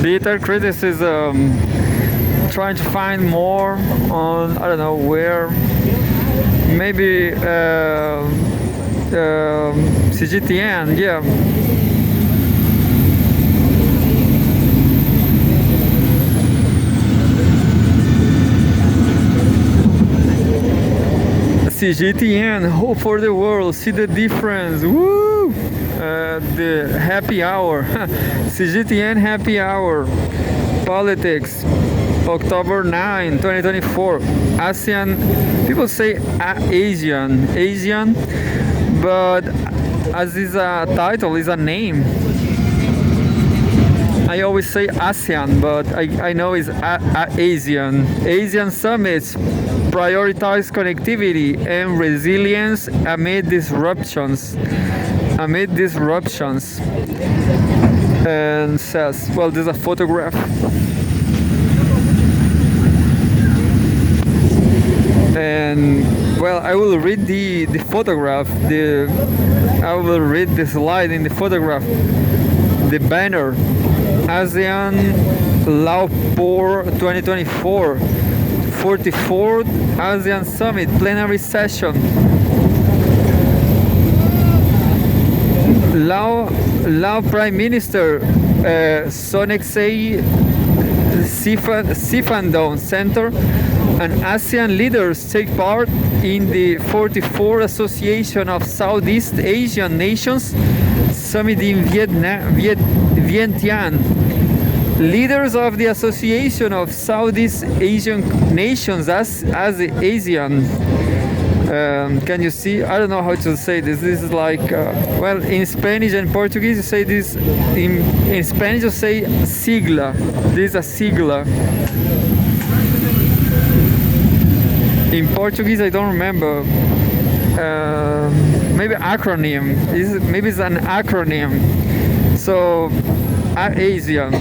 bitter criticism, trying to find more on, I don't know where, maybe Cgtn, yeah. Cgtn, hope for the world, see the difference, woo! The happy hour, Cgtn happy hour, politics, October 9, 2024, ASEAN, people say Asian, but as is a title, is a name. I always say ASEAN, but I know it's Asian. Asian summits prioritize connectivity and resilience amid disruptions. And says, well, there's a photograph. And well, I will read the photograph. I will read the slide in the photograph. The banner, ASEAN Laopor 2024, 44th ASEAN Summit Plenary Session. Lao Prime Minister Sonexay Sifandong Center and ASEAN leaders take part in the 44th Association of Southeast Asian Nations Summit in Vientiane. Leaders of the Association of Southeast Asian Nations as ASEAN. Can you see? I don't know how to say this. This is like, well, in Spanish and Portuguese you say this. In Spanish you say sigla. This is a sigla. In Portuguese I don't remember. Maybe acronym. Maybe it's an acronym. So ASEAN.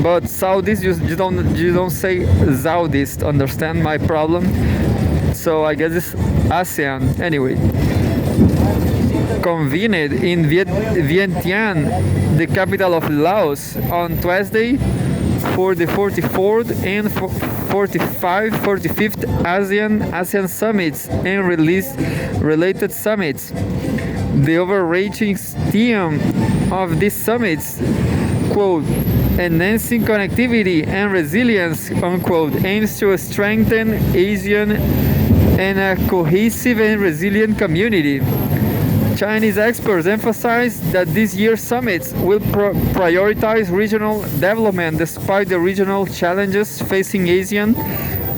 But Southeast you don't say Southeast. Understand my problem? So I guess it's ASEAN. Anyway, convened in Vientiane, the capital of Laos, on Tuesday for the 44th and 45th ASEAN summits and related summits. The overarching theme of these summits, quote, enhancing connectivity and resilience, unquote, aims to strengthen ASEAN and a cohesive and resilient community. Chinese experts emphasize that this year's summits will prioritize regional development despite the regional challenges facing ASEAN,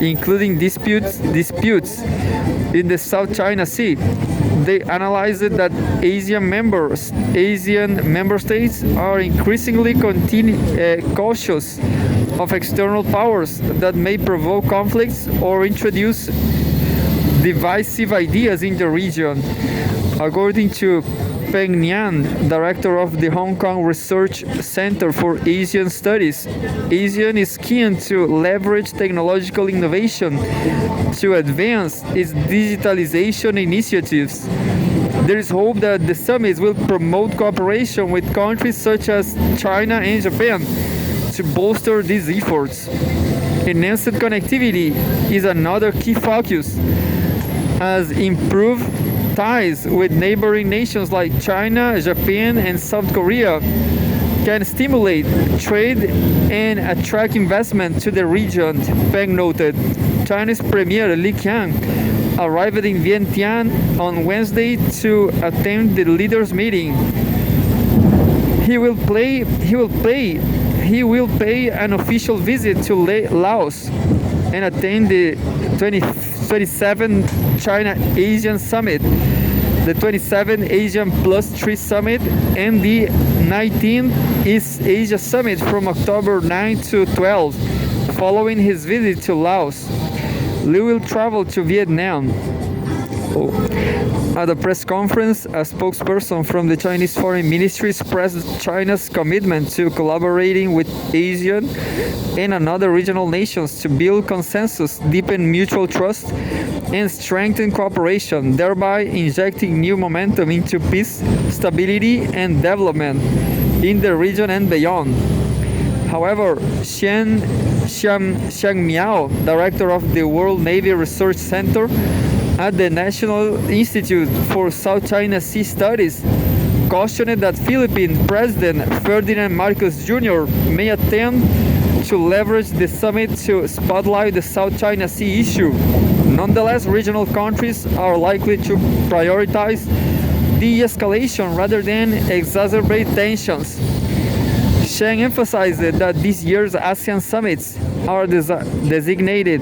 including disputes in the South China Sea. They analyzed that ASEAN member states are increasingly cautious of external powers that may provoke conflicts or introduce divisive ideas in the region. According to Peng Nian, director of the Hong Kong Research Center for Asian Studies, ASEAN is keen to leverage technological innovation to advance its digitalization initiatives. There is hope that the summits will promote cooperation with countries such as China and Japan to bolster these efforts. Enhanced connectivity is another key focus, as improved ties with neighboring nations like China, Japan, and South Korea can stimulate trade and attract investment to the region, Peng noted. Chinese Premier Li Qiang arrived in Vientiane on Wednesday to attend the leaders' meeting. He will pay an official visit to Laos and attend the 27th China-ASEAN Summit, the 27th ASEAN Plus 3 Summit, and the 19th East Asia Summit from October 9 to 12. Following his visit to Laos, Liu will travel to Vietnam. At a press conference, a spokesperson from the Chinese Foreign Ministry expressed China's commitment to collaborating with ASEAN and other regional nations to build consensus, deepen mutual trust, and strengthen cooperation, thereby injecting new momentum into peace, stability, and development in the region and beyond. However, Xiang Miao, director of the World Navy Research Center at the National Institute for South China Sea Studies, cautioned that Philippine President Ferdinand Marcos Jr. may attempt to leverage the summit to spotlight the South China Sea issue. Nonetheless, regional countries are likely to prioritize de-escalation rather than exacerbate tensions. Chen emphasized that this year's ASEAN summits are designated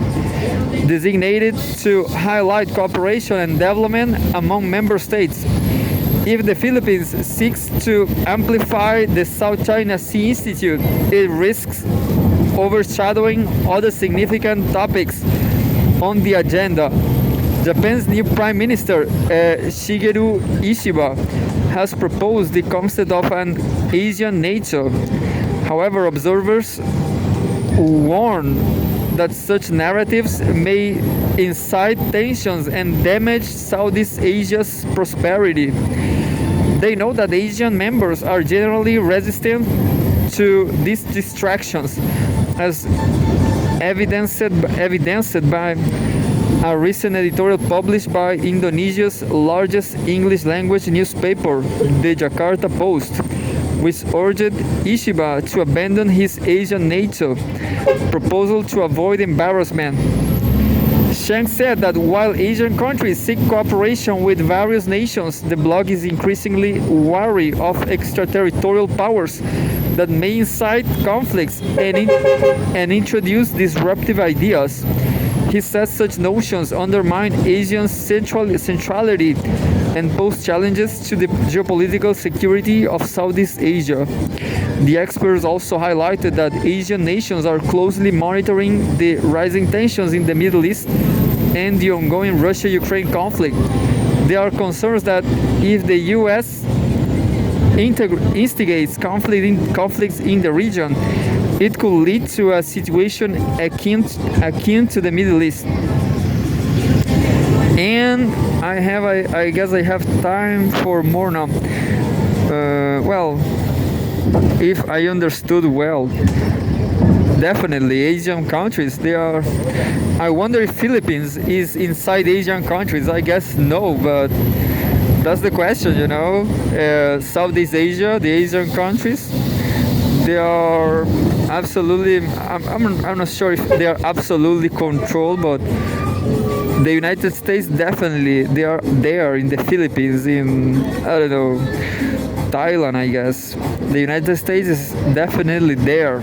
to highlight cooperation and development among member states. If the Philippines seeks to amplify the South China Sea Institute, it risks overshadowing other significant topics on the agenda. Japan's new Prime Minister, Shigeru Ishiba, has proposed the concept of an Asian NATO. However, observers warn that such narratives may incite tensions and damage Southeast Asia's prosperity. They know that Asian members are generally resistant to these distractions, as evidenced by a recent editorial published by Indonesia's largest English language newspaper, the Jakarta Post, which urged Ishiba to abandon his Asian NATO proposal to avoid embarrassment. Chen said that while Asian countries seek cooperation with various nations, the blog is increasingly wary of extraterritorial powers that may incite conflicts and introduce disruptive ideas. He said such notions undermine Asia's centrality and pose challenges to the geopolitical security of Southeast Asia. The experts also highlighted that Asian nations are closely monitoring the rising tensions in the Middle East and the ongoing Russia-Ukraine conflict. There are concerns that if the U.S. instigates conflicts in the region, it could lead to a situation akin to the Middle East. And I guess I have time for more now. Well, if I understood well, definitely Asian countries, they are. I wonder if Philippines is inside Asian countries. I guess no, but that's the question, you know. Southeast Asia, the Asian countries, they are absolutely. I'm not sure if they are absolutely controlled, but the United States definitely they are there in the Philippines, in I don't know, Thailand, I guess. The United States is definitely there.